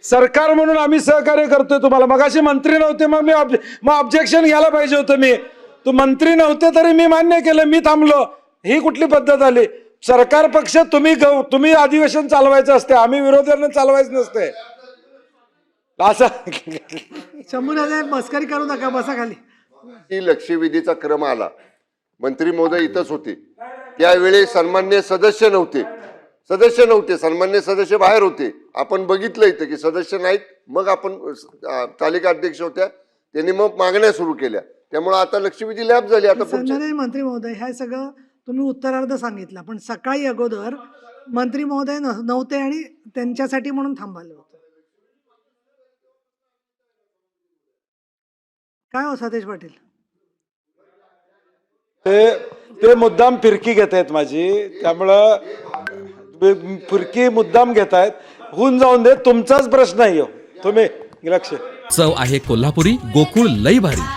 सरकार म्हणून आम्ही सहकार्य करतोय तुम्हाला. मगाशी मंत्री नव्हते, मग ऑब्जेक्शन घ्यायला पाहिजे होतं. मी तू मंत्री नव्हते तरी मी मान्य केलं, मी थांबलो. ही कुठली पद्धत आली? सरकार पक्ष तुम्ही अधिवेशन चालवायचं असते, आम्ही विरोधकांना चालवायचं नसते असं. शंभूराजे मस्करी करू नका, बसा खाली. की लक्षवेधीचा क्रम आला, मंत्री महोदय इथंच होते त्यावेळी. सन्मान्य सदस्य नव्हते, सन्मान्य सदस्य बाहेर होते. आपण बघितलं इथं की सदस्य नाहीत. मग आपण तालिका अध्यक्ष होत्या, त्यांनी मग मागण्या सुरू केल्या. त्यामुळे आता लक्षवेधी लॅब झाली. आता सन्माननीय मंत्री महोदय, हे सगळं तुम्ही उत्तरार्ध सांगितलं, पण सकाळी अगोदर मंत्री महोदय नव्हते आणि त्यांच्यासाठी म्हणून थांबवलं होतं. काय हो सतेज पाटील? ते मुद्दाम फिरकी घेत आहेत माझी, त्यामुळं फिरकी मुद्दाम घेत आहेत. होऊन जाऊन दे, तुमचाच प्रश्न आहे. तुम्ही लक्ष. चव आहे कोल्हापुरी, गोकुळ लई भारी.